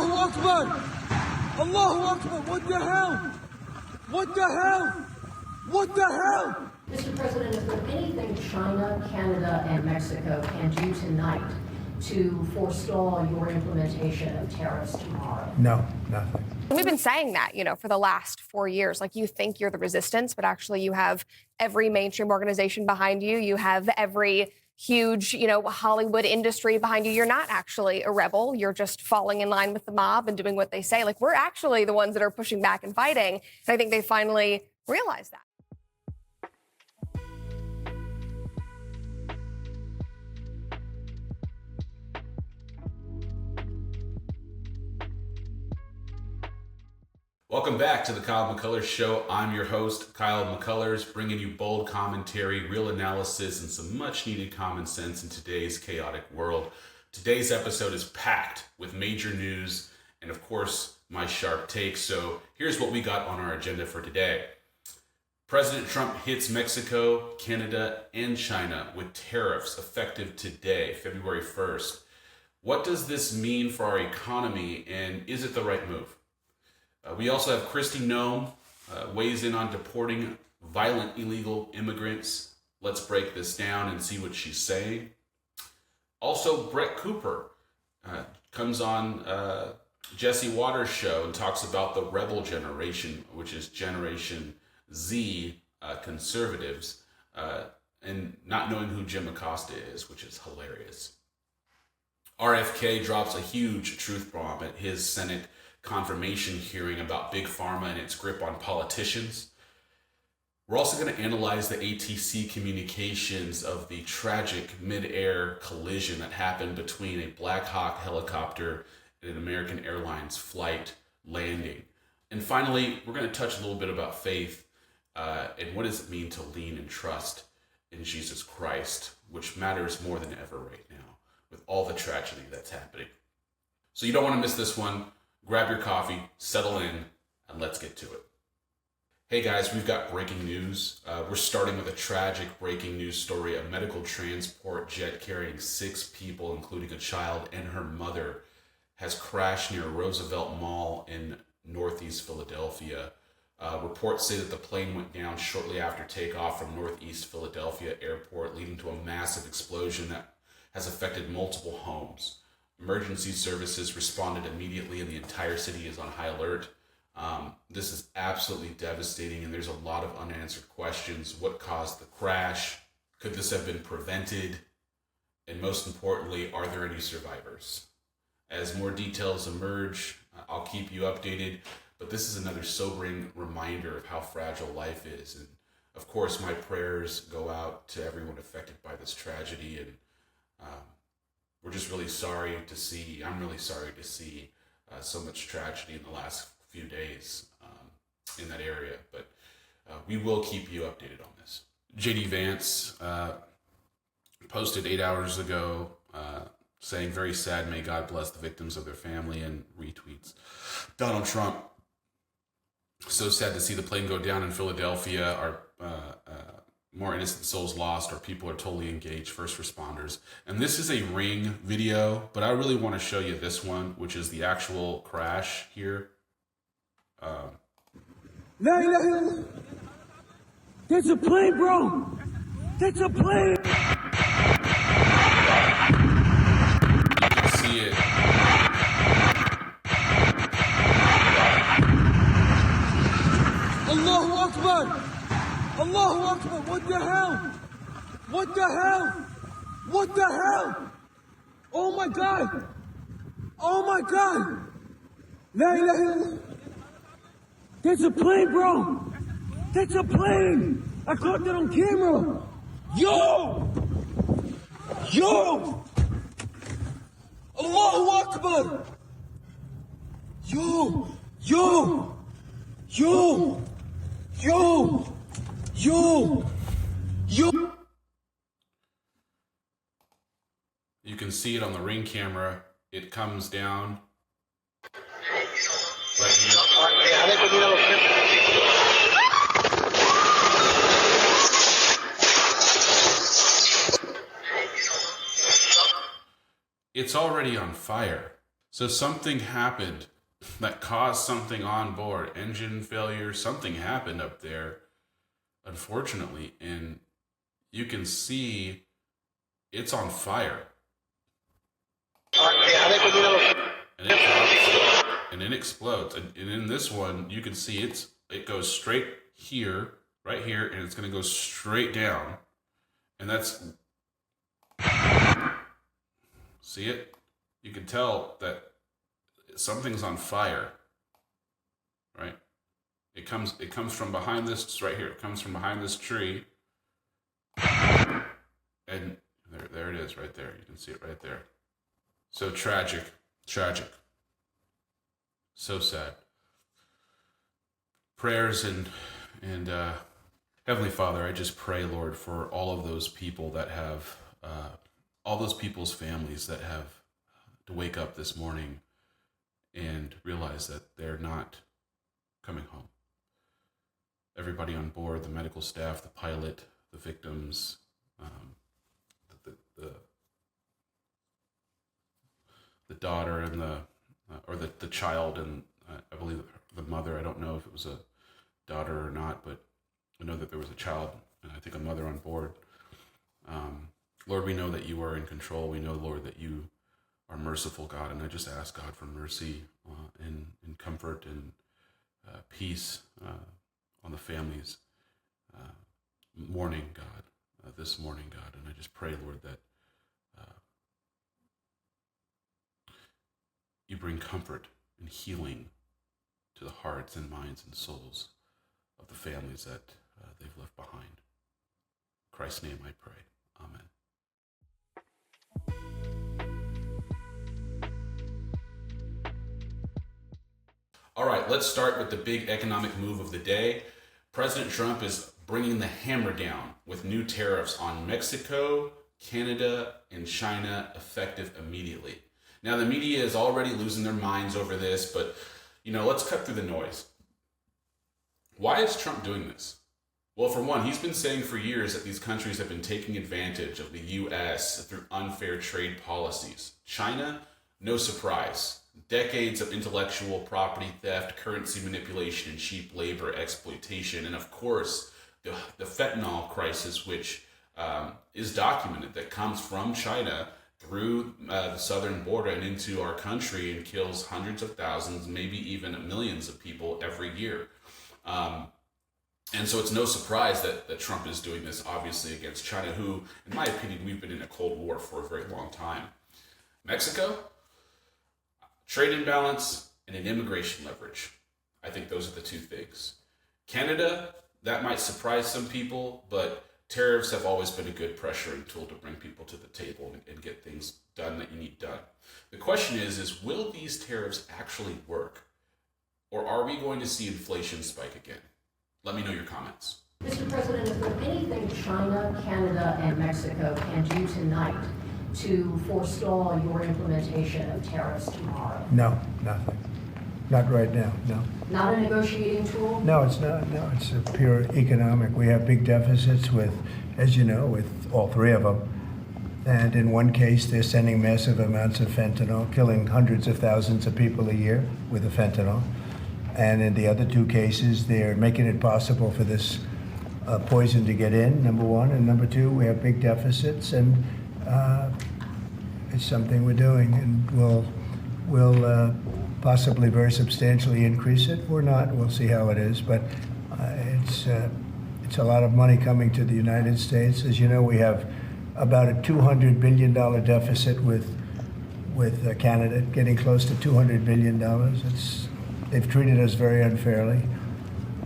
Allahu Akbar! Allahu Akbar! What the hell? What the hell? What the hell? Mr. President, is there anything China, Canada, and Mexico can do tonight to forestall your implementation of tariffs tomorrow? No, nothing. We've been saying that, for the last 4 years. Like, you think you're the resistance, but actually you have every mainstream organization behind you. You have every huge, Hollywood industry behind you. You're not actually a rebel. You're just falling in line with the mob and doing what they say. Like, we're actually the ones that are pushing back and fighting. And I think they finally realize that. Welcome back to the Kyle McCullers Show. I'm your host, Kyle McCullers, bringing you bold commentary, real analysis, and some much-needed common sense in today's chaotic world. Today's episode is packed with major news and, of course, my sharp takes. So here's what we got on our agenda for today. President Trump hits Mexico, Canada, and China with tariffs effective today, February 1st. What does this mean for our economy, and is it the right move? We also have Kristi Noem weighs in on deporting violent illegal immigrants. Let's break this down and see what she's saying. Also, Brett Cooper comes on Jesse Waters' show and talks about the rebel generation, which is Generation Z conservatives, and not knowing who Jim Acosta is, which is hilarious. RFK drops a huge truth bomb at his Senate confirmation hearing about Big Pharma and its grip on politicians. We're also going to analyze the ATC communications of the tragic mid-air collision that happened between a Black Hawk helicopter and an American Airlines flight landing. And finally, we're going to touch a little bit about faith and what does it mean to lean and trust in Jesus Christ, which matters more than ever right now with all the tragedy that's happening. So you don't want to miss this one. Grab your coffee, settle in, and let's get to it. Hey guys, we've got breaking news. We're starting with a tragic breaking news story. A medical transport jet carrying 6 people, including a child and her mother, has crashed near Roosevelt Mall in northeast Philadelphia. Reports say that the plane went down shortly after takeoff from northeast Philadelphia airport, leading to a massive explosion that has affected multiple homes. Emergency services responded immediately and the entire city is on high alert. This is absolutely devastating and there's a lot of unanswered questions. What caused the crash? Could this have been prevented? And most importantly, are there any survivors? As more details emerge, I'll keep you updated, but this is another sobering reminder of how fragile life is. And of course, my prayers go out to everyone affected by this tragedy, and we're just really sorry to see, I'm really sorry to see so much tragedy in the last few days in that area, but we will keep you updated on this. JD Vance posted 8 hours ago saying, very sad, may God bless the victims of their family, and retweets. Donald Trump, so sad to see the plane go down in Philadelphia. Our more innocent souls lost, or people are totally engaged, first responders. And this is a Ring video, but I really want to show you this one, which is the actual crash here. La ilaha illallah. That's a plane, bro. That's a plane. You can see it. Allahu Akbar. Allahu Akbar. What the hell? What the hell? What the hell? Oh my God. Oh my God. La ilaha illallah. That's a plane, bro. That's a plane. I caught that on camera. Yo! Yo! Allahu Akbar! Yo! Yo! Yo! Yo! Yo! Yo! You can see it on the Ring camera. It comes down right here. It's already on fire. So something happened that caused something on board, engine failure, something happened up there, unfortunately, and you can see it's on fire. And it drops, and it explodes. And in this one, you can see it goes straight here, right here, and it's going to go straight down. And that's, see it? You can tell that something's on fire, right? It comes from behind this, right here. It comes from behind this tree. And there it is right there. You can see it right there. So tragic. So sad. Prayers and Heavenly Father, I just pray, Lord, for all of those people that have, all those people's families that have to wake up this morning and realize that they're not coming home. Everybody on board, the medical staff, the pilot, the victims, the daughter and the child and I believe the mother. I don't know if it was a daughter or not, but I know that there was a child and I think a mother on board. Lord, we know that you are in control. We know, Lord, that you are merciful, God, and I just ask God for mercy and comfort and peace on the families mourning, God, this morning, God, and I just pray, Lord, that you bring comfort and healing to the hearts and minds and souls of the families that they've left behind. In Christ's name I pray. Amen. All right, let's start with the big economic move of the day. President Trump is bringing the hammer down with new tariffs on Mexico, Canada, and China effective immediately. Now, the media is already losing their minds over this, but, let's cut through the noise. Why is Trump doing this? Well, for one, he's been saying for years that these countries have been taking advantage of the U.S. through unfair trade policies. China, no surprise. Decades of intellectual property theft, currency manipulation, and cheap labor exploitation. And of course, the fentanyl crisis, which is documented, that comes from China through the southern border and into our country and kills hundreds of thousands, maybe even millions of people every year. And so it's no surprise that Trump is doing this, obviously, against China, who, in my opinion, we've been in a Cold War for a very long time. Mexico, trade imbalance, and an immigration leverage. I think those are the two things. Canada, that might surprise some people, but tariffs have always been a good pressuring tool to bring people to the table and get things done that you need done. The question is will these tariffs actually work? Or are we going to see inflation spike again? Let me know your comments. Mr. President, is there anything China, Canada, and Mexico can do tonight to forestall your implementation of tariffs tomorrow? No, nothing. Not right now, no. Not a negotiating tool? No, it's not. No, it's a pure economic. We have big deficits with, as you know, with all three of them. And in one case, they're sending massive amounts of fentanyl, killing hundreds of thousands of people a year with the fentanyl. And in the other two cases, they're making it possible for this poison to get in, number one. And number two, we have big deficits, and it's something we're doing. And we'll possibly very substantially increase it or not. We'll see how it is. But it's a lot of money coming to the United States. As you know, we have about a $200 billion deficit with Canada, getting close to $200 billion. They've treated us very unfairly.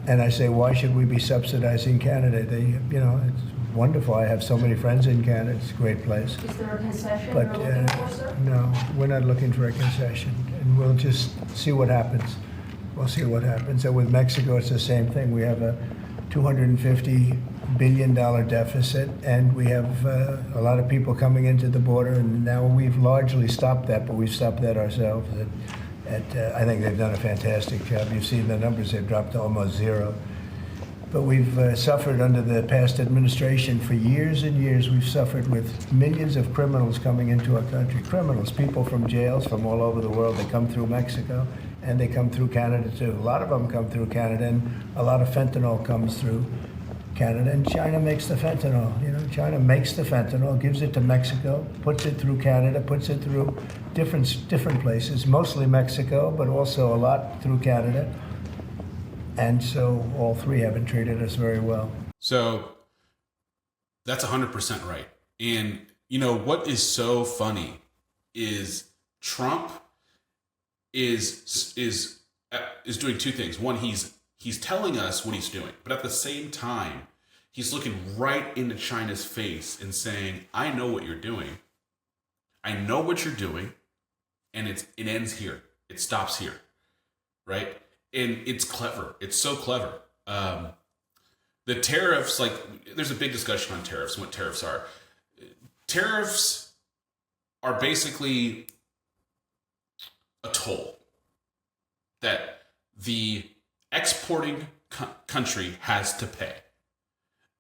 And I say, why should we be subsidizing Canada? It's wonderful. I have so many friends in Canada. It's a great place. Is there a concession But you're looking for, sir? no, we're not looking for a concession. And we'll just see what happens. We'll see what happens. And with Mexico, it's the same thing. We have a $250 billion deficit, and we have a lot of people coming into the border, and now we've largely stopped that, but we've stopped that ourselves. I think they've done a fantastic job. You've seen the numbers; they've dropped to almost zero. But we've suffered under the past administration for years and years. We've suffered with millions of criminals coming into our country. Criminals, people from jails from all over the world. They come through Mexico and they come through Canada too. A lot of them come through Canada, and a lot of fentanyl comes through Canada. And China makes the fentanyl. You know, China makes the fentanyl, gives it to Mexico, puts it through Canada, puts it through different places, mostly Mexico, but also a lot through Canada. And so all three haven't treated us very well. So that's 100% right. And you know what is so funny is Trump is doing two things. One, he's telling us what he's doing, but at the same time, he's looking right into China's face and saying, "I know what you're doing. I know what you're doing, and it ends here. It stops here." Right? And it's clever. It's so clever. The tariffs, like, there's a big discussion on tariffs and what tariffs are. Tariffs are basically a toll that the exporting country has to pay.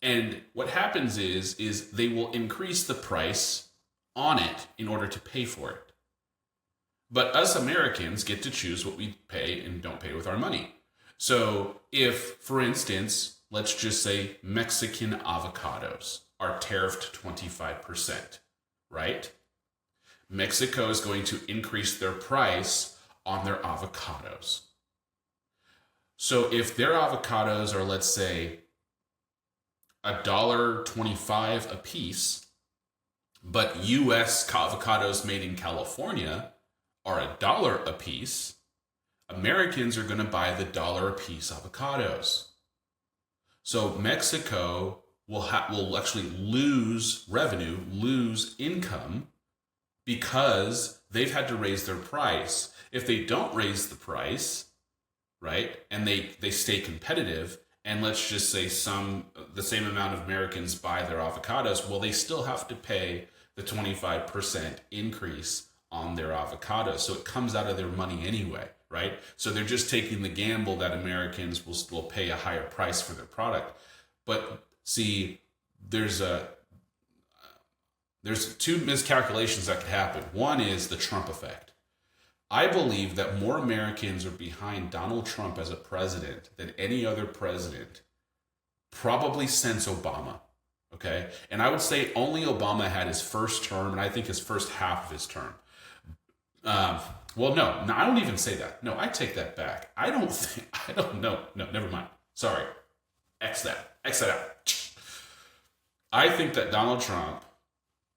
And what happens is they will increase the price on it in order to pay for it. But us Americans get to choose what we pay and don't pay with our money. So if, for instance, let's just say Mexican avocados are tariffed 25%, right? Mexico is going to increase their price on their avocados. So if their avocados are, let's say, $1.25 a piece, but U.S. avocados made in California are $1 a piece, Americans are going to buy the $1 a piece avocados. So Mexico will actually lose revenue, lose income, because they've had to raise their price. If they don't raise the price, right, and they stay competitive, and let's just say the same amount of Americans buy their avocados, well, they still have to pay the 25% increase on their avocados. So it comes out of their money anyway, right? So they're just taking the gamble that Americans will pay a higher price for their product. But see, there's two miscalculations that could happen. One is the Trump effect. I believe that more Americans are behind Donald Trump as a president than any other president, probably since Obama. Okay? And I would say only Obama had his first term, and I think his first half of his term. Well, no, I don't even say that. No, I take that back. No, never mind. Sorry. X that out. I think that Donald Trump,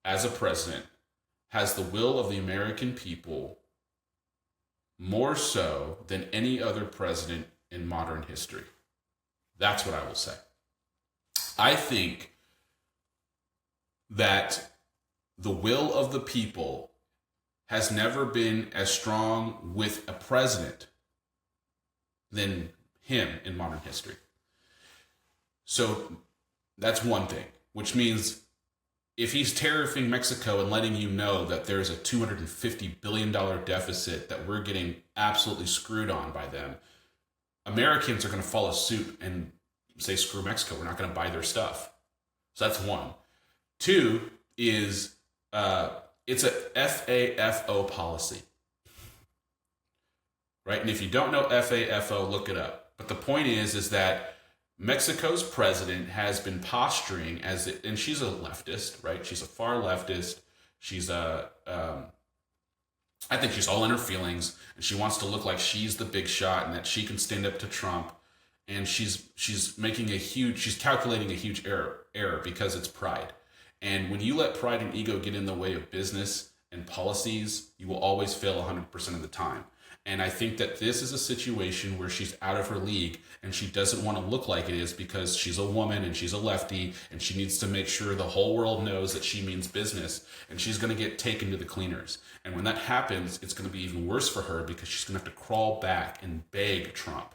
as a president, has the will of the American people more so than any other president in modern history. That's what I will say. I think that the will of the people has never been as strong with a president than him in modern history. So that's one thing, which means if he's tariffing Mexico and letting you know that there's a $250 billion deficit that we're getting absolutely screwed on by them, Americans are going to follow suit and say, screw Mexico, we're not going to buy their stuff. So that's one. Two is it's a FAFO policy, right? And if you don't know FAFO, look it up. But the point is that Mexico's president has been posturing and she's a leftist, right? She's a far leftist. She's I think she's all in her feelings, and she wants to look like she's the big shot and that she can stand up to Trump. And she's calculating a huge error because it's pride. And when you let pride and ego get in the way of business and policies, you will always fail 100% of the time. And I think that this is a situation where she's out of her league and she doesn't want to look like it is because she's a woman and she's a lefty and she needs to make sure the whole world knows that she means business, and she's going to get taken to the cleaners. And when that happens, it's going to be even worse for her because she's going to have to crawl back and beg Trump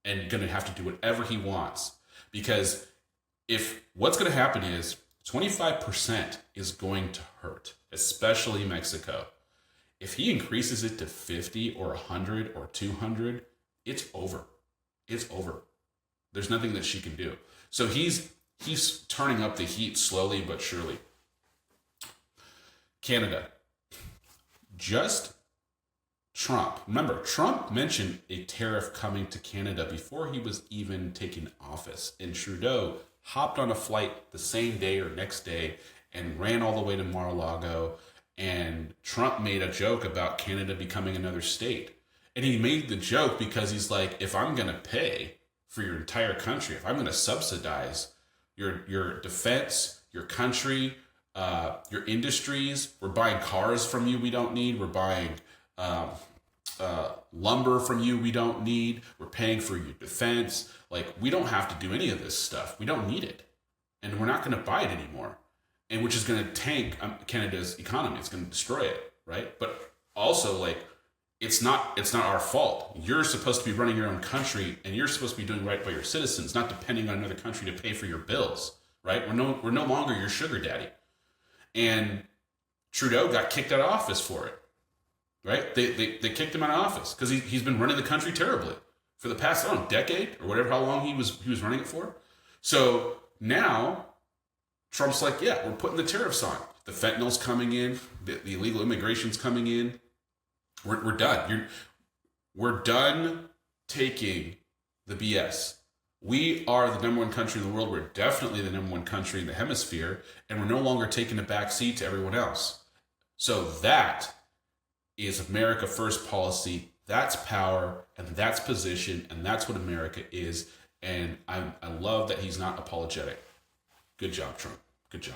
and going to have to do whatever he wants. Because if what's going to happen is 25% is going to hurt, especially Mexico. If he increases it to 50 or 100 or 200, it's over. It's over. There's nothing that she can do. So he's turning up the heat slowly but surely. Canada. Just Trump. Remember, Trump mentioned a tariff coming to Canada before he was even taking office. And Trudeau hopped on a flight the same day or next day and ran all the way to Mar-a-Lago. And Trump made a joke about Canada becoming another state. And he made the joke because he's like, if I'm going to pay for your entire country, if I'm going to subsidize your defense, your country, your industries, we're buying cars from you we don't need, we're buying lumber from you we don't need, we're paying for your defense. Like, we don't have to do any of this stuff. We don't need it. And we're not going to buy it anymore. And which is going to tank Canada's economy. It's going to destroy it, right? But also, like, it's not our fault. You're supposed to be running your own country, and you're supposed to be doing right by your citizens, not depending on another country to pay for your bills, right? We're no longer your sugar daddy. And Trudeau got kicked out of office for it, right? They kicked him out of office because he's been running the country terribly for the past, decade or whatever, how long he was running it for. So now Trump's like, yeah, we're putting the tariffs on. The fentanyl's coming in. The illegal immigration's coming in. We're done. We're done taking the BS. We are the number one country in the world. We're definitely the number one country in the hemisphere, and we're no longer taking a back seat to everyone else. So that is America First policy. That's power, and that's position, and that's what America is. And I love that he's not apologetic. Good job, Trump. Good job.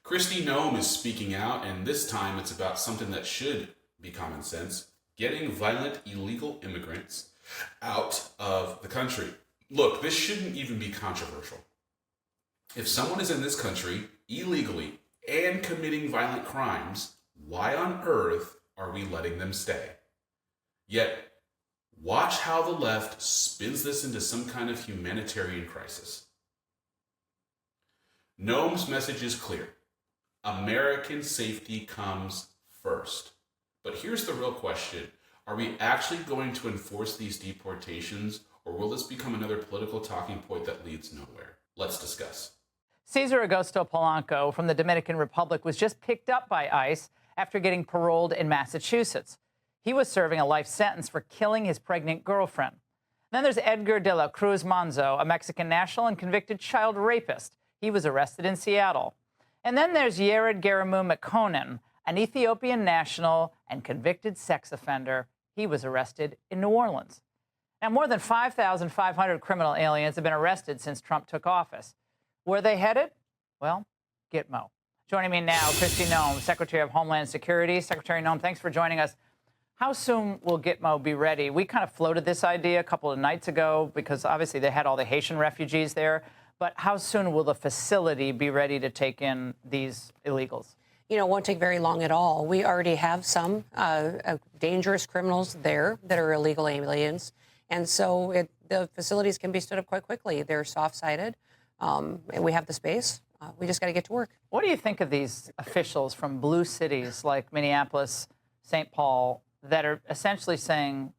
Kristi Noem is speaking out, and this time it's about something that should be common sense: getting violent illegal immigrants out of the country. Look, this shouldn't even be controversial. If someone is in this country illegally and committing violent crimes, why on earth are we letting them stay? Yet, watch how the left spins this into some kind of humanitarian crisis. Noem's message is clear. American safety comes first. But here's the real question. Are we actually going to enforce these deportations, or will this become another political talking point that leads nowhere? Let's discuss. Cesar Augusto Polanco from the Dominican Republic was just picked up by ICE after getting paroled in Massachusetts. He was serving a life sentence for killing his pregnant girlfriend. Then there's Edgar de la Cruz Manzo, a Mexican national and convicted child rapist. He was arrested in Seattle. And then there's Yared Garamu Mekonnen, an Ethiopian national and convicted sex offender. He was arrested in New Orleans. Now, more than 5,500 criminal aliens have been arrested since Trump took office. Where are they headed? Well, Gitmo. Joining me now, Kristi Noem, Secretary of Homeland Security. Secretary Noem, thanks for joining us. How soon will Gitmo be ready? We kind of floated this idea a couple of nights ago because obviously they had all the Haitian refugees there. But how soon will the facility be ready to take in these illegals? You know, it won't take very long at all. We already have some dangerous criminals there that are illegal aliens. And so the facilities can be stood up quite quickly. They're soft-sided, and we have the space. We just got to get to work. What do you think of these officials from blue cities like Minneapolis, St. Paul, that are essentially saying,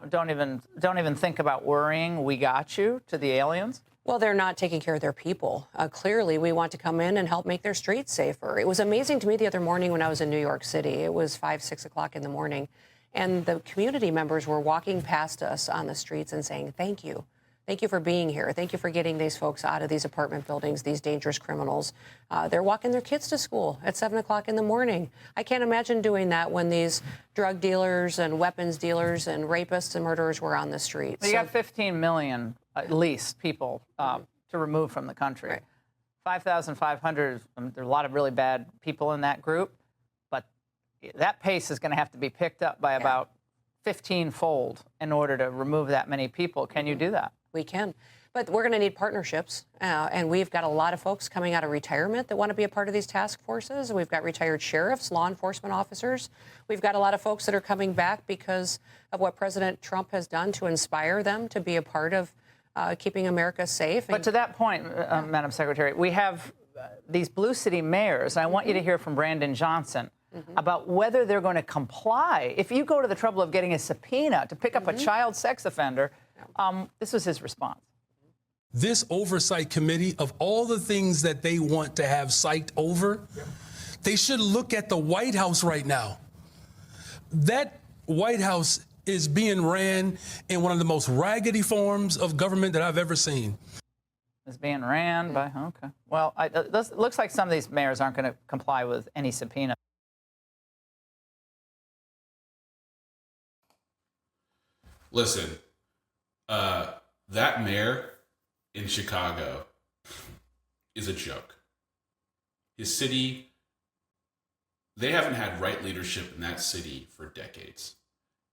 don't even think about worrying, we got you, to the aliens? Well, they're not taking care of their people. Clearly, we want to come in and help make their streets safer. It was amazing to me the other morning when I was in New York City. It was 5, 6 o'clock in the morning, and the community members were walking past us on the streets and saying, thank you. Thank you for being here. Thank you for getting these folks out of these apartment buildings, these dangerous criminals. They're walking their kids to school at 7 o'clock in the morning. I can't imagine doing that when these drug dealers and weapons dealers and rapists and murderers were on the streets. Well, you got 15 million, at least, people to remove from the country. Right. 5,500, there are a lot of really bad people in that group, but that pace is going to have to be picked up by about 15-fold in order to remove that many people. Can you do that? We can. But we're going to need partnerships. And we've got a lot of folks coming out of retirement that want to be a part of these task forces. We've got retired sheriffs, law enforcement officers. We've got a lot of folks that are coming back because of what President Trump has done to inspire them to be a part of keeping America safe. But to that point, Madam Secretary, we have these blue city mayors. And I want you to hear from Brandon Johnson. about whether they're going to comply. If you go to the trouble of getting a subpoena to pick up a child sex offender, this was his response. This oversight committee, of all the things that they want to have sight over, they should look at the White House right now. That White House is being ran in one of the most raggedy forms of government that I've ever seen. It's being ran by, okay. Well, it looks like some of these mayors aren't going to comply with any subpoena. Listen, that mayor in Chicago is a joke. His city, they haven't had right leadership in that city for decades.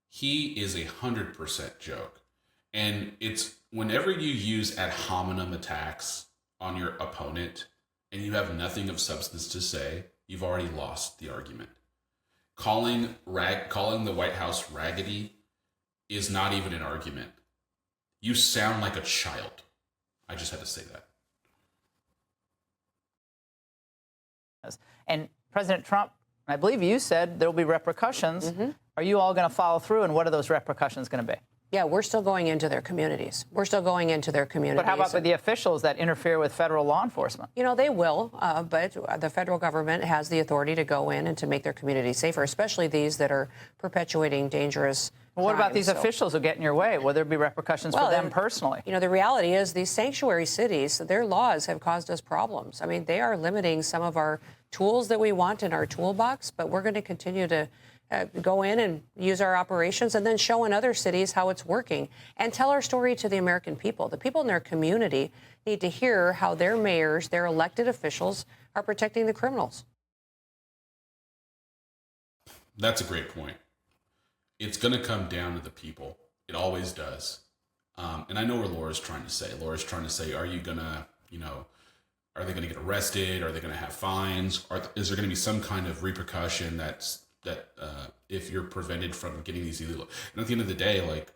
He is 100% joke. And it's whenever you use ad hominem attacks on your opponent and you have nothing of substance to say, you've already lost the argument. Calling the White House raggedy is not even an argument. You sound like a child. I just had to say that. And President Trump, I believe you said there will be repercussions. Are you all going to follow through, and what are those repercussions going to be? Yeah, we're still going into their communities. We're still going into their communities. But how about with the officials that interfere with federal law enforcement? You know, they will, but the federal government has the authority to go in and to make their communities safer, especially these that are perpetuating dangerous Well, what about crimes. these officials who get in your way? Will there be repercussions for them personally? You know, the reality is these sanctuary cities, their laws have caused us problems. I mean, they are limiting some of our tools that we want in our toolbox, but we're going to continue to go in and use our operations and then show in other cities how it's working and tell our story to the American people. The people in their community need to hear how their mayors, their elected officials are protecting the criminals. That's a great point. It's going to come down to the people. It always does. And I know what Laura's trying to say. Laura's trying to say, are you going to, are they going to get arrested? Are they going to have fines? Is there going to be some kind of repercussion that if you're prevented from getting these illegal? And at the end of the day, like,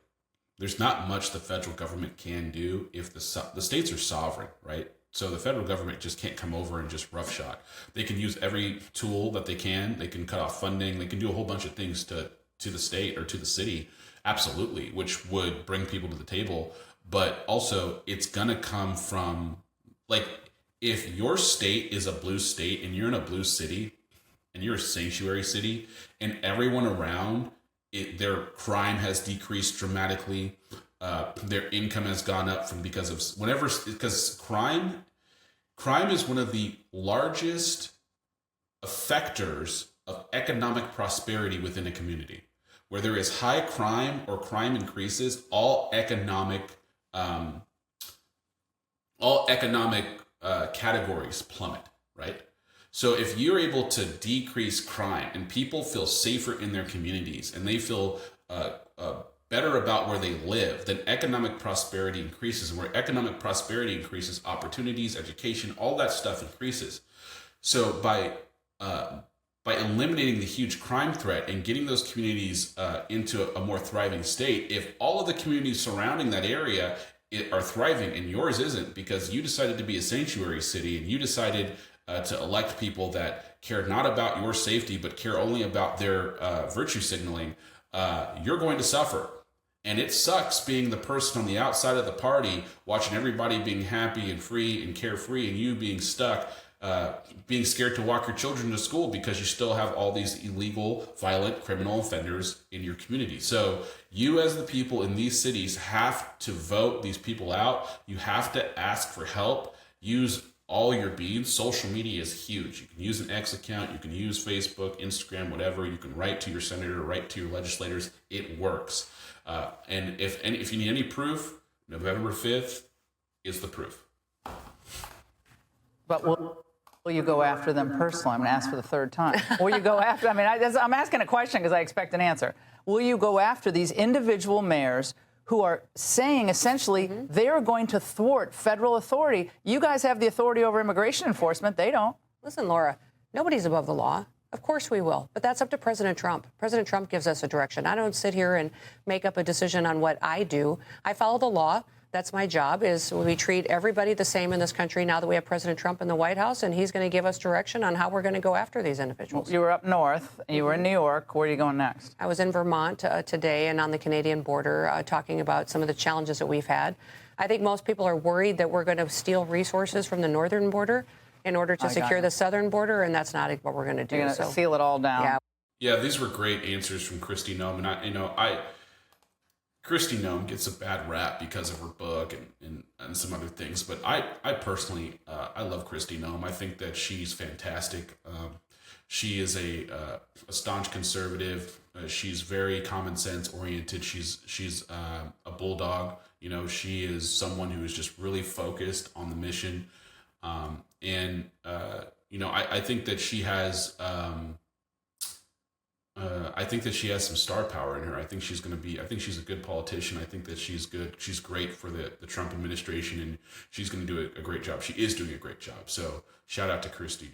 there's not much the federal government can do if the states are sovereign, right? So the federal government just can't come over and just roughshod. They can use every tool that they can. They can cut off funding. They can do a whole bunch of things to the state or to the city, absolutely, which would bring people to the table. But also, it's going to come from, like, if your state is a blue state and you're in a blue city and you're a sanctuary city and everyone around their crime has decreased dramatically, their income has gone up because crime is one of the largest effectors of economic prosperity within a community. Where there is high crime or crime increases, all economic categories plummet, right? So if you're able to decrease crime and people feel safer in their communities and they feel better about where they live, then economic prosperity increases. And where economic prosperity increases, opportunities, education, all that stuff increases. So by eliminating the huge crime threat and getting those communities into a more thriving state, if all of the communities surrounding that area are thriving and yours isn't because you decided to be a sanctuary city and you decided to elect people that care not about your safety but care only about their virtue signaling, you're going to suffer. And it sucks being the person on the outside of the party, watching everybody being happy and free and carefree and you being stuck, being scared to walk your children to school because you still have all these illegal, violent, criminal offenders in your community. So you as the people in these cities have to vote these people out. You have to ask for help. Use all your beans. Social media is huge. You can use an X account. You can use Facebook, Instagram, whatever. You can write to your senator, write to your legislators. It works. And if you need any proof, November 5th is the proof. But will you go after them personally? I'm going to ask for the third time. Will you go after? I mean, I'm asking a question because I expect an answer. Will you go after these individual mayors who are saying essentially they are going to thwart federal authority? You guys have the authority over immigration enforcement. They don't. Listen, Laura, nobody's above the law. Of course we will. But that's up to President Trump. President Trump gives us a direction. I don't sit here and make up a decision on what I do. I follow the law That's my job, is we treat everybody the same in this country now that we have President Trump in the White House, and he's going to give us direction on how we're going to go after these individuals. You were up north. You were in New York. Where are you going next? I was in Vermont today and on the Canadian border talking about some of the challenges that we've had. I think most people are worried that we're going to steal resources from the northern border in order to secure the southern border, and that's not what we're going to do. You're going to seal it all down. Yeah. Yeah, these were great answers from Kristi Noem, and Kristi Noem gets a bad rap because of her book and some other things, but I personally I love Kristi Noem. I think that she's fantastic. She is a staunch conservative. She's very common sense oriented. She's a bulldog. You know, she is someone who is just really focused on the mission, and you know, I think that she has. I think that she has some star power in her. I think she's a good politician. I think that she's good. She's great for the Trump administration, and she's going to do a great job. She is doing a great job. So shout out to Kristi.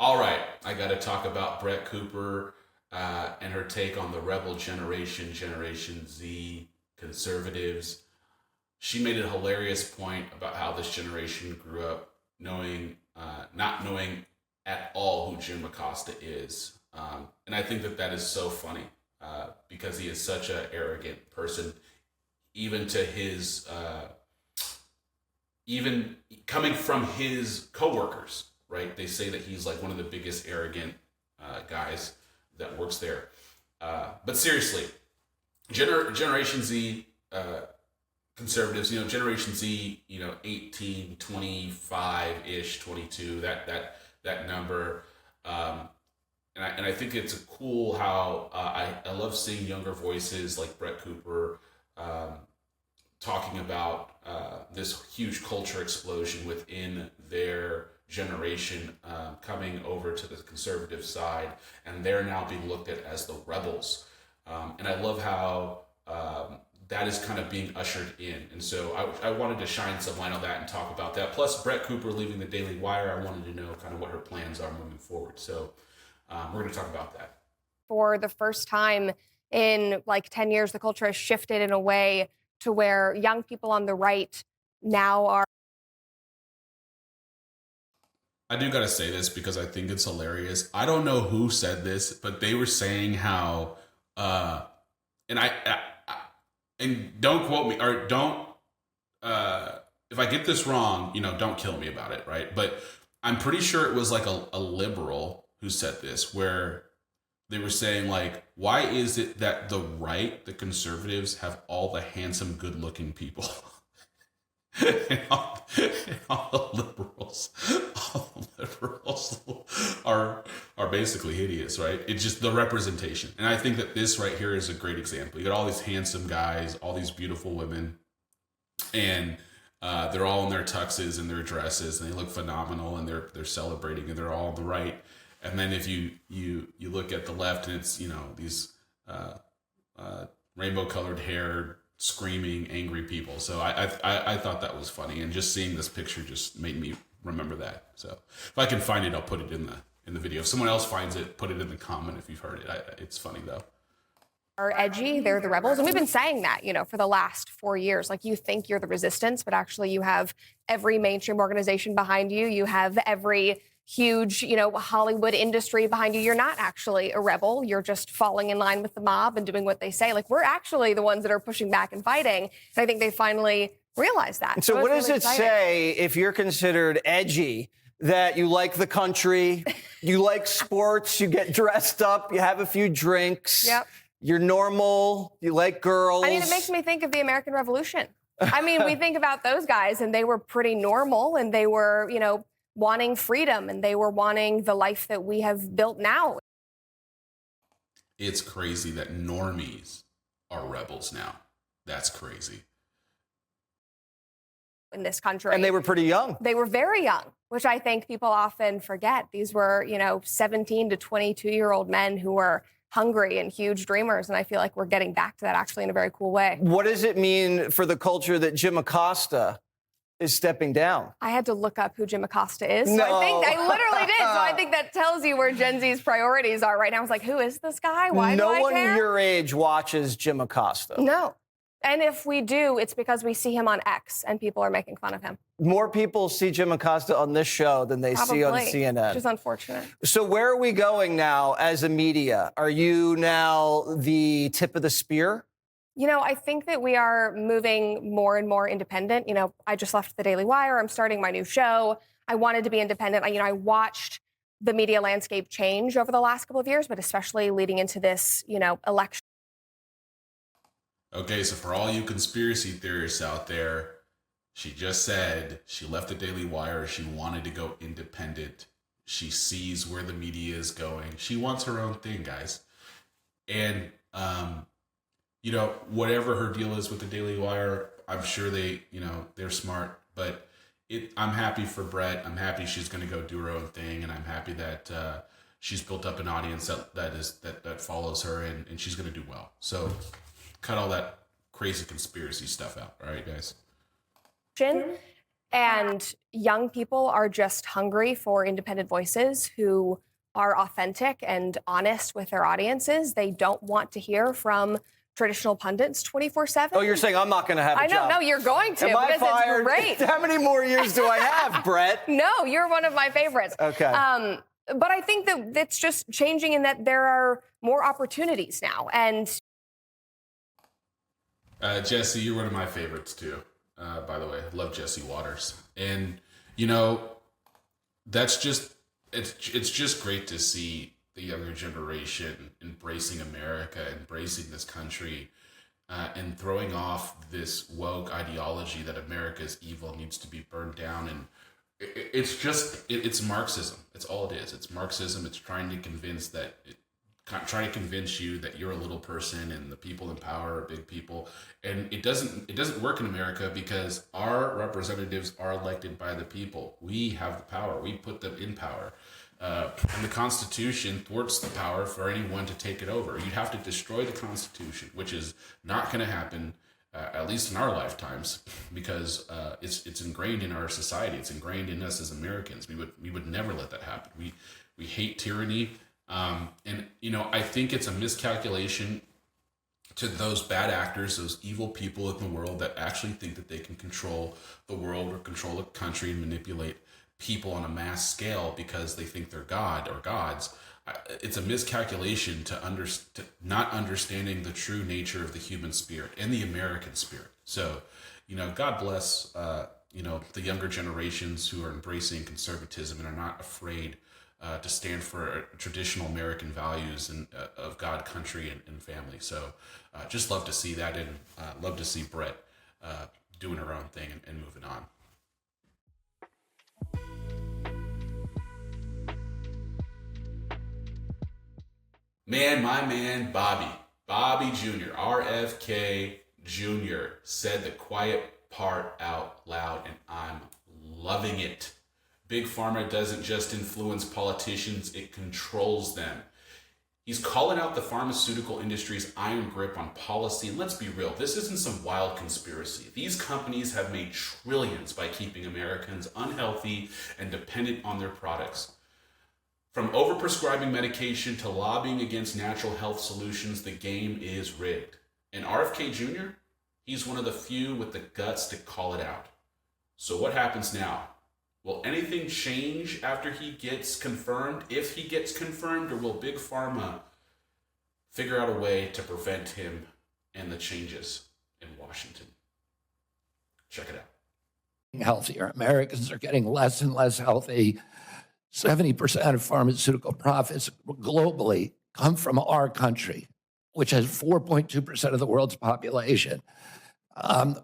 All right, I got to talk about Brett Cooper and her take on the rebel generation, Generation Z, conservatives. She made a hilarious point about how this generation grew up not knowing at all who Jim Acosta is. And I think that is so funny because he is such an arrogant person, even to his, even coming from his coworkers, right? They say that he's like one of the biggest arrogant guys that works there. But seriously, Generation Z, conservatives, you know, Generation Z, you know, 18, 25-ish, 22, that number. And I think it's cool how I love seeing younger voices like Brett Cooper talking about this huge culture explosion within their generation coming over to the conservative side, and they're now being looked at as the rebels. And I love how that is kind of being ushered in. And so I wanted to shine some light on that and talk about that. Plus Brett Cooper leaving the Daily Wire, I wanted to know kind of what her plans are moving forward. So we're going to talk about that. For the first time in like 10 years, the culture has shifted in a way to where young people on the right now are. I do got to say this because I think it's hilarious. I don't know who said this, but they were saying how, and don't quote me, or don't, if I get this wrong, you know, don't kill me about it, right? But I'm pretty sure it was like a liberal who said this, where they were saying like, why is it that the right, the conservatives, have all the handsome, good-looking people? and all the liberals are basically hideous, right? It's just the representation. And I think that this right here is a great example. You got all these handsome guys, all these beautiful women, and they're all in their tuxes and their dresses, and they look phenomenal, and they're celebrating, and they're all on the right. And then if you look at the left, and it's, you know, these rainbow colored hair, screaming, angry people. So I thought that was funny, and just seeing this picture just made me remember that. So if I can find it, I'll put it in the video. If someone else finds it, put it in the comment if you've heard it. It's funny though. Are edgy, they're the rebels. And we've been saying that, you know, for the last 4 years. Like, you think you're the resistance, but actually you have every mainstream organization behind you. You have every huge, you know, Hollywood industry behind you. You're not actually a rebel. You're just falling in line with the mob and doing what they say. Like, we're actually the ones that are pushing back and fighting. And I think they finally realized that. So what does it say if you're considered edgy? That you like the country, you like sports, you get dressed up, you have a few drinks. Yep. You're normal, you like girls. I mean, it makes me think of the American Revolution. I mean, we think about those guys, and they were pretty normal, and they were, you know, wanting freedom, and they were wanting the life that we have built now. It's crazy that normies are rebels now. That's crazy. In this country. And they were pretty young. They were very young, which I think people often forget. These were, you know, 17 to 22-year-old men who were hungry and huge dreamers. And I feel like we're getting back to that actually in a very cool way. What does it mean for the culture that Jim Acosta is stepping down. I had to look up who Jim Acosta is. So No. I think I literally did. So I think that tells you where Gen Z's priorities are right now. I was like, who is this guy? Why do I care? No one your age watches Jim Acosta. No. And if we do, it's because we see him on X and people are making fun of him. More people see Jim Acosta on this show than they see on CNN. Which is unfortunate. So where are we going now as a media? Are you now the tip of the spear? You know, I think that we are moving more and more independent. You know, I just left the Daily Wire. I'm starting my new show. I wanted to be independent. I watched the media landscape change over the last couple of years, but especially leading into this, election. Okay, so for all you conspiracy theorists out there, she just said she left the Daily Wire. She wanted to go independent. She sees where the media is going. She wants her own thing, guys. And, whatever her deal is with the Daily Wire, I'm sure they're smart. But I'm happy for Brett. I'm happy she's going to go do her own thing. And I'm happy that she's built up an audience that follows her, and she's going to do well. So cut all that crazy conspiracy stuff out. All right, guys. And young people are just hungry for independent voices who are authentic and honest with their audiences. They don't want to hear from traditional pundits 24/7. Oh, you're saying I'm not going to have a job? No, you're going to. Am I fired? It's great. How many more years do I have, Brett? No, you're one of my favorites. Okay. But I think that it's just changing in that there are more opportunities now. And Jesse, you're one of my favorites too. By the way, I love Jesse Waters. And, that's just, it's just great to see the younger generation embracing America, embracing this country, and throwing off this woke ideology that America is evil, needs to be burned down. And it's Marxism. It's all it is. It's Marxism. It's trying to convince you that you're a little person and the people in power are big people. And it doesn't work in America because our representatives are elected by the people. We have the power. We put them in power. And the Constitution thwarts the power for anyone to take it over. You'd have to destroy the Constitution, which is not going to happen, at least in our lifetimes, because it's ingrained in our society. It's ingrained in us as Americans. We would never let that happen. We hate tyranny. I think it's a miscalculation to those bad actors, those evil people in the world that actually think that they can control the world or control the country and manipulate people on a mass scale because they think they're God or gods. It's a miscalculation to not understanding the true nature of the human spirit and the American spirit. So, God bless, the younger generations who are embracing conservatism and are not afraid to stand for traditional American values and of God, country, and family. So just love to see that, and love to see Brett doing her own thing and moving on. My man, Bobby Jr., RFK Jr. said the quiet part out loud, and I'm loving it. Big Pharma doesn't just influence politicians, it controls them. He's calling out the pharmaceutical industry's iron grip on policy. And let's be real, this isn't some wild conspiracy. These companies have made trillions by keeping Americans unhealthy and dependent on their products. From overprescribing medication to lobbying against natural health solutions, the game is rigged. And RFK Jr., he's one of the few with the guts to call it out. So what happens now? Will anything change after he gets confirmed? If he gets confirmed, or will Big Pharma figure out a way to prevent him and the changes in Washington? Check it out. Healthier. Americans are getting less and less healthy. 70% of pharmaceutical profits globally come from our country, which has 4.2% of the world's population.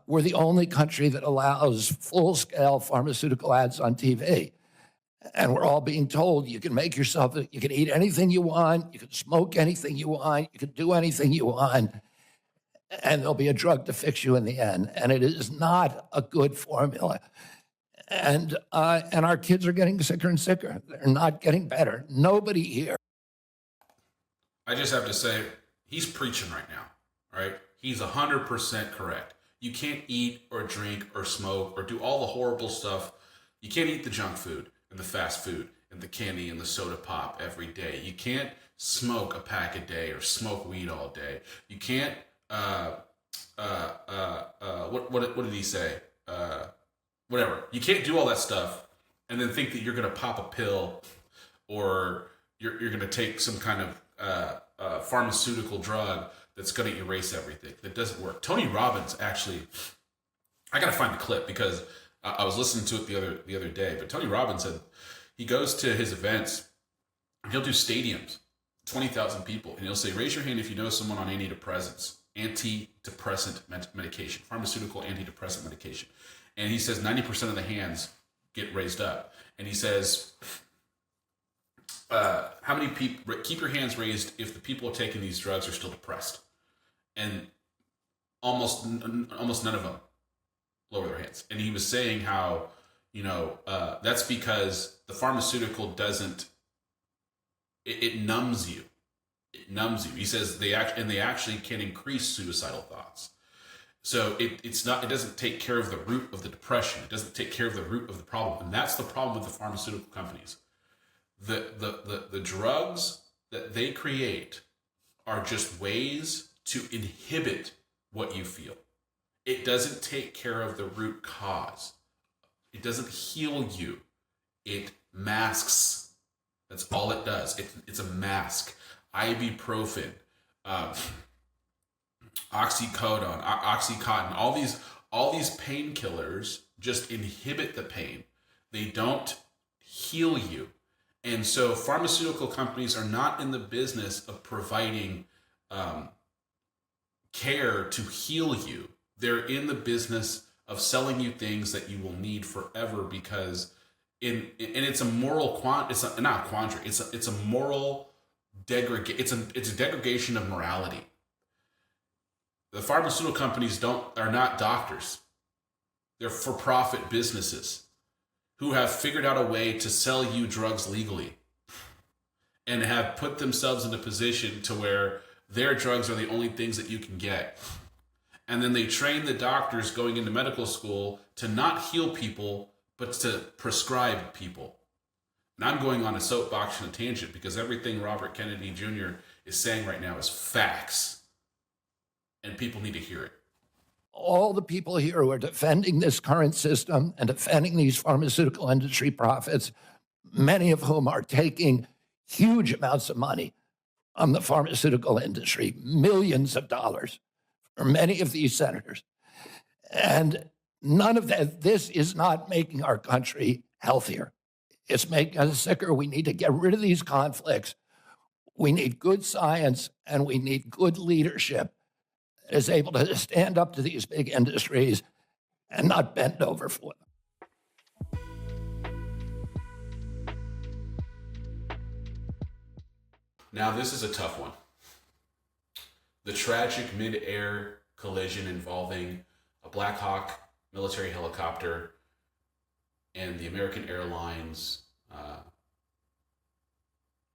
We're the only country that allows full-scale pharmaceutical ads on TV. And we're all being told you can make yourself, you can eat anything you want, you can smoke anything you want, you can do anything you want, and there'll be a drug to fix you in the end. And it is not a good formula. And our kids are getting sicker and sicker. They're not getting better. Nobody here. I just have to say, he's preaching right now, right? He's 100% correct. You can't eat or drink or smoke or do all the horrible stuff. You can't eat the junk food and the fast food and the candy and the soda pop every day. You can't smoke a pack a day or smoke weed all day. You can't, what did he say? Whatever. You can't do all that stuff and then think that you're going to pop a pill or you're going to take some kind of pharmaceutical drug that's going to erase everything. That doesn't work. Tony Robbins actually, I got to find the clip because I was listening to it the other day, but Tony Robbins said he goes to his events, he'll do stadiums, 20,000 people, and he'll say, raise your hand if you know someone on antidepressant medication, pharmaceutical antidepressant medication. And he says 90% of the hands get raised up. And he says, how many people, keep your hands raised if the people taking these drugs are still depressed. And almost none of them lower their hands. And he was saying how, that's because the pharmaceutical doesn't, it numbs you. It numbs you. He says they actually can increase suicidal thoughts. So it doesn't take care of the root of the depression. It doesn't take care of the root of the problem. And that's the problem with the pharmaceutical companies. The drugs that they create are just ways to inhibit what you feel. It doesn't take care of the root cause. It doesn't heal you. It masks. That's all it does. It's a mask. Ibuprofen, Oxycontin, all these painkillers just inhibit the pain. They don't heal you. And so pharmaceutical companies are not in the business of providing care to heal you. They're in the business of selling you things that you will need forever because it's a moral it's a moral degradation. It's a degradation of morality. The pharmaceutical companies are not doctors. They're for-profit businesses who have figured out a way to sell you drugs legally and have put themselves in a position to where their drugs are the only things that you can get. And then they train the doctors going into medical school to not heal people, but to prescribe people. And I'm going on a soapbox and a tangent because everything Robert Kennedy Jr. is saying right now is facts. And people need to hear it. All the people here who are defending this current system and defending these pharmaceutical industry profits, many of whom are taking huge amounts of money from the pharmaceutical industry, millions of dollars for many of these senators. And none of that, this is not making our country healthier. It's making us sicker. We need to get rid of these conflicts. We need good science and we need good leadership that is able to stand up to these big industries and not bend over for them. Now, this is a tough one. The tragic mid-air collision involving a Black Hawk military helicopter and the American Airlines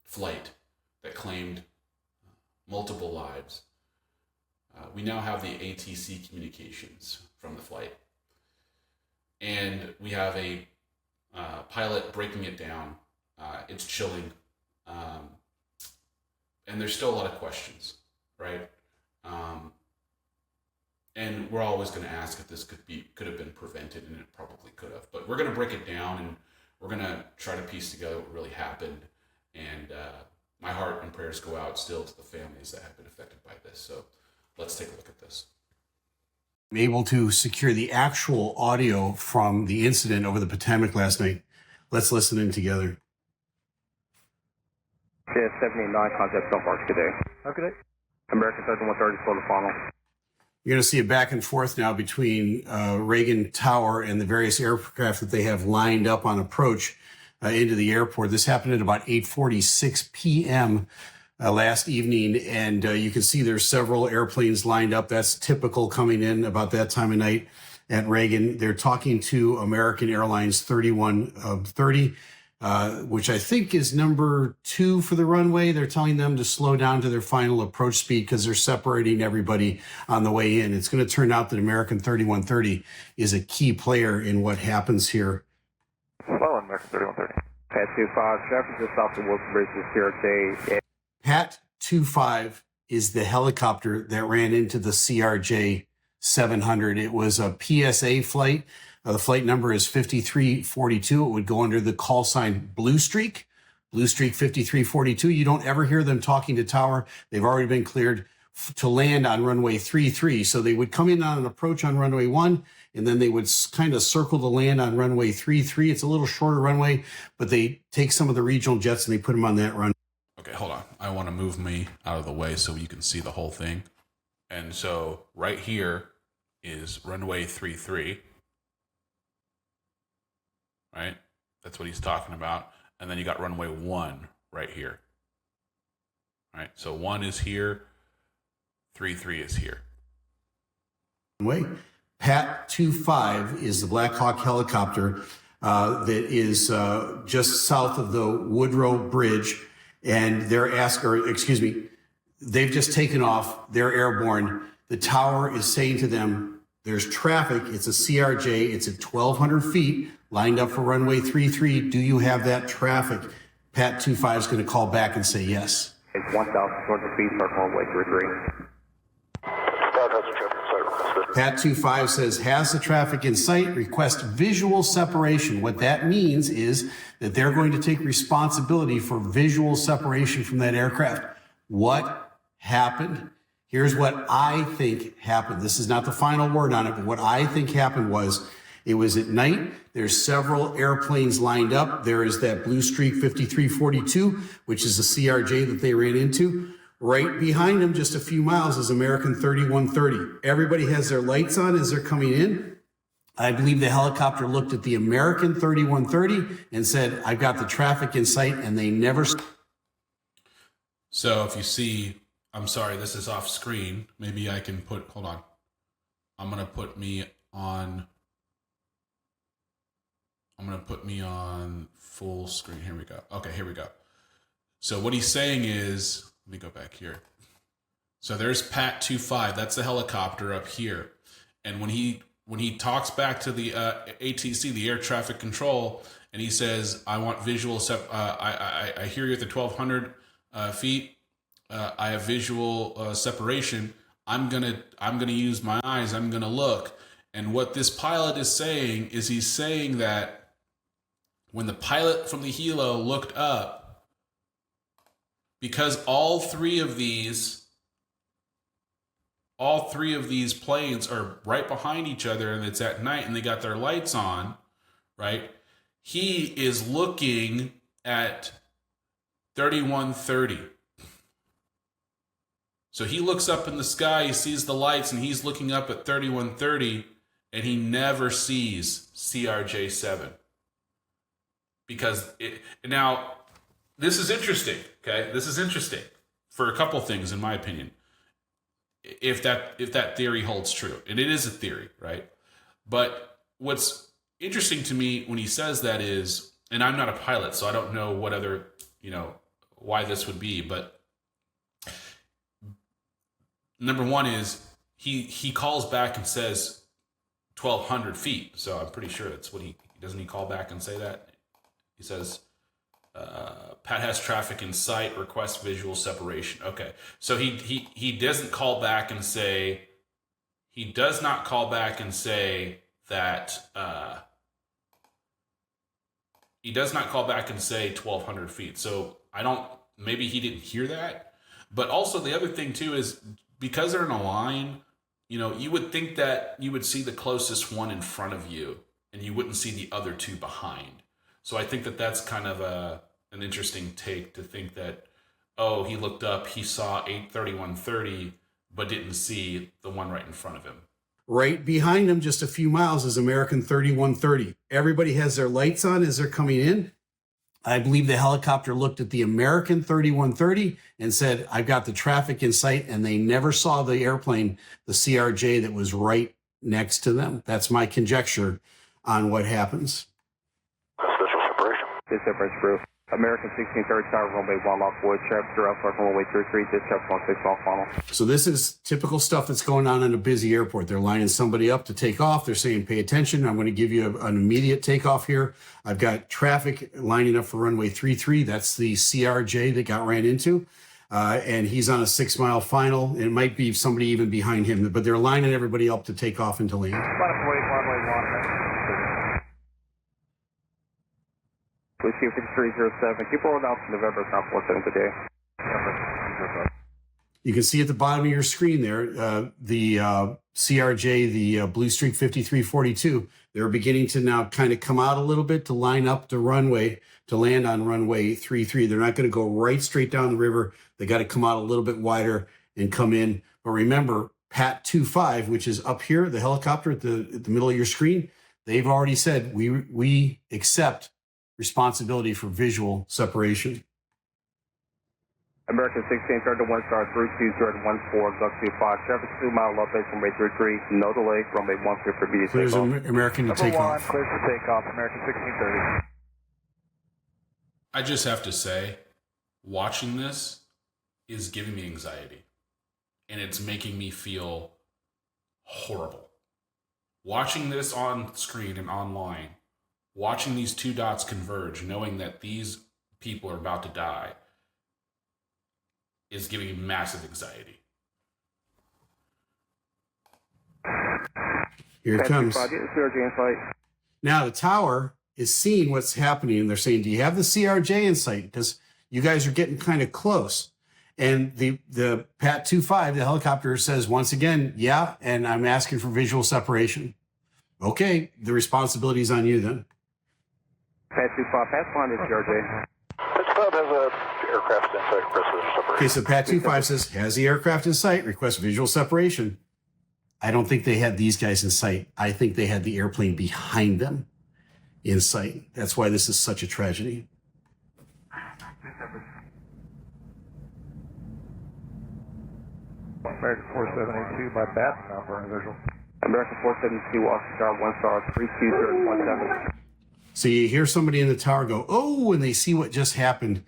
flight that claimed multiple lives. We now have the ATC communications from the flight. And we have a pilot breaking it down. It's chilling. And there's still a lot of questions, right? And we're always going to ask if this could have been prevented, and it probably could have. But we're going to break it down, and we're going to try to piece together what really happened. And my heart and prayers go out still to the families that have been affected by this. So let's take a look at this. I'm able to secure the actual audio from the incident over the Potomac last night. Let's listen in together. Yeah, 789, contact Stone Park, good day. Have a good day. American 3130, slow the funnel. You're going to see a back and forth now between Reagan Tower and the various aircraft that they have lined up on approach into the airport. This happened at about 8:46 p.m. Last evening, and you can see there's several airplanes lined up. That's typical coming in about that time of night at Reagan. They're talking to American Airlines 3130. which I think is number 2 for the runway. They're telling them to slow down to their final approach speed because they're separating everybody on the way in. It's going to turn out that American 3130 is a key player in what happens here. Well, American 3130. Pat 25, traffic just off the Wilson Bridge to CRJ. Pat 25 is the helicopter that ran into the CRJ 700. It was a PSA flight. The flight number is 5342. It would go under the call sign Blue Streak 5342. You don't ever hear them talking to tower. They've already been cleared to land on runway 33. So they would come in on an approach on runway 1, and then they would kind of circle to land on runway 33. It's a little shorter runway, but they take some of the regional jets and they put them on that run. Okay, hold on. I want to move me out of the way so you can see the whole thing. And so right here is runway 33. Right? That's what he's talking about. And then you got runway 1 right here. Right? So 1 is here, 33 is here. Runway. Pat 25 is the Black Hawk helicopter that is just south of the Woodrow Bridge. And they've just taken off. They're airborne. The tower is saying to them, there's traffic. It's a CRJ. It's at 1,200 feet lined up for runway 33. Do you have that traffic? Pat 25 is going to call back and say yes. It's 1,200 feet, start runway 33. Pat 25 says, has the traffic in sight, request visual separation. What that means is that they're going to take responsibility for visual separation from that aircraft. What happened? Here's what I think happened. This is not the final word on it, but what I think happened was it was at night. There's several airplanes lined up. There is that Blue Streak 5342, which is the CRJ that they ran into. Right behind them, just a few miles, is American 3130. Everybody has their lights on as they're coming in. I believe the helicopter looked at the American 3130 and said, I've got the traffic in sight, and they never. So if you see, I'm sorry, this is off screen. Maybe I can hold on. I'm going to put me on full screen. Here we go. Okay, here we go. So what he's saying is, let me go back here. So there's Pat 25. That's the helicopter up here. And when he talks back to the ATC, the air traffic control, and he says, "I want visual. I hear you at the 1,200 feet. I have visual separation. I'm gonna use my eyes. I'm gonna look." And what this pilot is saying is he's saying that when the pilot from the helo looked up, because all three of these planes are right behind each other and it's at night and they got their lights on, right? He is looking at 3130. So he looks up in the sky, he sees the lights, and he's looking up at 3130, and he never sees CRJ-7. Because now, this is interesting, okay? This is interesting for a couple things, in my opinion. If that theory holds true, and it is a theory, right? But what's interesting to me when he says that is, and I'm not a pilot, so I don't know what other, why this would be, but number one is he calls back and says 1,200 feet. So I'm pretty sure that's what doesn't he call back and say that? He says, Pat has traffic in sight, request visual separation. Okay. So he doesn't call back and say, he does not call back and say that, he does not call back and say 1,200 feet. So maybe he didn't hear that. But also the other thing too is because they're in a line, you would think that you would see the closest one in front of you and you wouldn't see the other two behind. So I think that that's kind of an interesting take to think that, he looked up, he saw 83130, but didn't see the one right in front of him. Right behind him, just a few miles, is American 3130. Everybody has their lights on as they're coming in. I believe the helicopter looked at the American 3130 and said, I've got the traffic in sight, and they never saw the airplane, the CRJ, that was right next to them. That's my conjecture on what happens. Visual separation. dispatch group. American 1630 Tower, runway 1 lock void, traffic direct for runway 33, dispatch 16 off final. So this is typical stuff that's going on in a busy airport. They're lining somebody up to take off. They're saying, pay attention. I'm going to give you an immediate takeoff here. I've got traffic lining up for runway 33. That's the CRJ that got ran into. And he's on a 6 mile final. It might be somebody even behind him, but they're lining everybody up to take off and to land. Whiskey 5307, keep rolling out to November, South 17 today. You can see at the bottom of your screen there, the CRJ, the Blue Streak 5342, they're beginning to now kind of come out a little bit to line up the runway to land on runway 33. They're not going to go right straight down the river. They got to come out a little bit wider and come in. But remember, Pat 25, which is up here, the helicopter at the middle of your screen, they've already said we accept responsibility for visual separation. American 1630 1 star 32014, Duck 25, traffic 2 mile elevation, runway 33, no delay, runway 1 clear for immediate Clears takeoff. American to take off. Clear for takeoff, American 1630. I just have to say, watching this is giving me anxiety. And it's making me feel horrible. Watching this on screen and online, watching these two dots converge, knowing that these people are about to die, is giving me massive anxiety. Here it comes. Now the tower is seeing what's happening, and they're saying, do you have the CRJ in sight? Because you guys are getting kind of close. And the Pat 25, the helicopter, says once again, yeah, and I'm asking for visual separation. Okay, the responsibility is on you then. Pat 25, pass line is CRJ. Pat 25 has an aircraft in sight, request visual separation. Okay, so Pat 25 says, has the aircraft in sight, request visual separation. I don't think they had these guys in sight. I think they had the airplane behind them in sight. That's why this is such a tragedy. American 4782 by Baton, number and visual. American 472, Oscar 1 star 32017. So you hear somebody in the tower go, oh, and they see what just happened.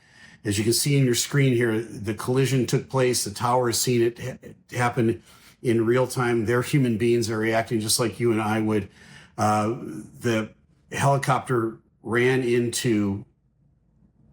As you can see in your screen here, the collision took place. The tower has seen it happen in real time. They're human beings. They're reacting just like you and I would. The helicopter ran into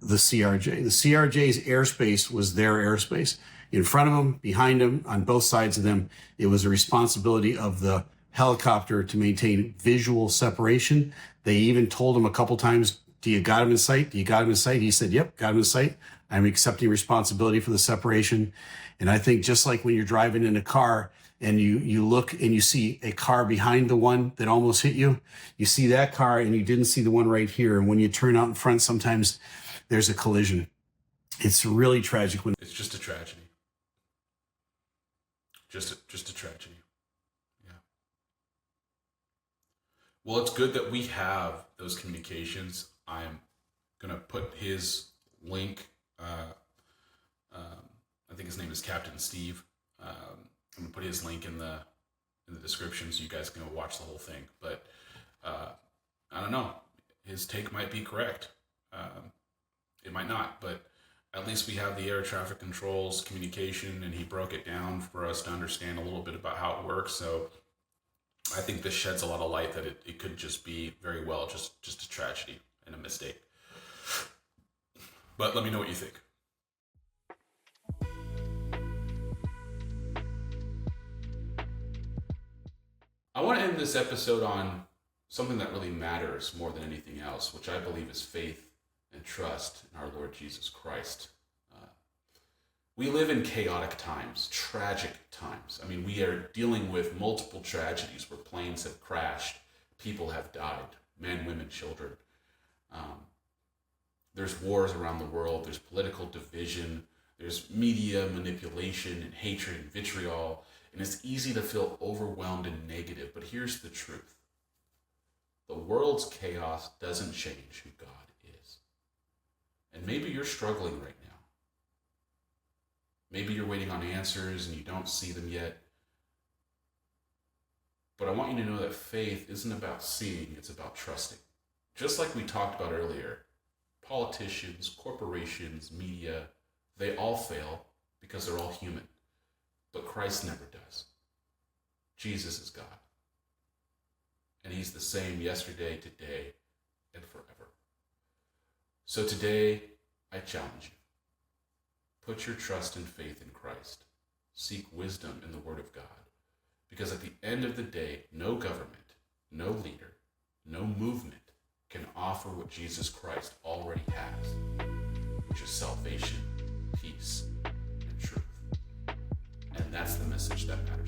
the CRJ. The CRJ's airspace was their airspace. In front of them, behind them, on both sides of them, it was a responsibility of the helicopter to maintain visual separation. They even told him a couple times, do you got him in sight? Do you got him in sight? He said, yep, got him in sight. I'm accepting responsibility for the separation. And I think just like when you're driving in a car and you look and you see a car behind the one that almost hit you, you see that car and you didn't see the one right here. And when you turn out in front, sometimes there's a collision. It's really tragic. It's just a tragedy. Just a tragedy. Yeah. Well, it's good that we have those communications. I'm going to put his link. I think his name is Captain Steve. I'm going to put his link in the description so you guys can go watch the whole thing. But I don't know. His take might be correct. It might not, but at least we have the air traffic controls communication, and he broke it down for us to understand a little bit about how it works. So I think this sheds a lot of light that it could just be very well just a tragedy and a mistake. But let me know what you think. I want to end this episode on something that really matters more than anything else, which I believe is faith and trust in our Lord Jesus Christ. We live in chaotic times, tragic times. I mean, we are dealing with multiple tragedies where planes have crashed, people have died, men, women, children. There's wars around the world, there's political division, there's media manipulation and hatred and vitriol, and it's easy to feel overwhelmed and negative. But here's the truth. The world's chaos doesn't change who God is. And maybe you're struggling right now. Maybe you're waiting on answers and you don't see them yet. But I want you to know that faith isn't about seeing, it's about trusting. Just like we talked about earlier, Politicians, corporations, media, they all fail because they're all human. But Christ never does. Jesus is God. And he's the same yesterday, today, and forever. So today, I challenge you. Put your trust and faith in Christ. Seek wisdom in the Word of God. Because at the end of the day, no government, no leader, no movement can offer what Jesus Christ already has, which is salvation, peace, and truth. And that's the message that matters.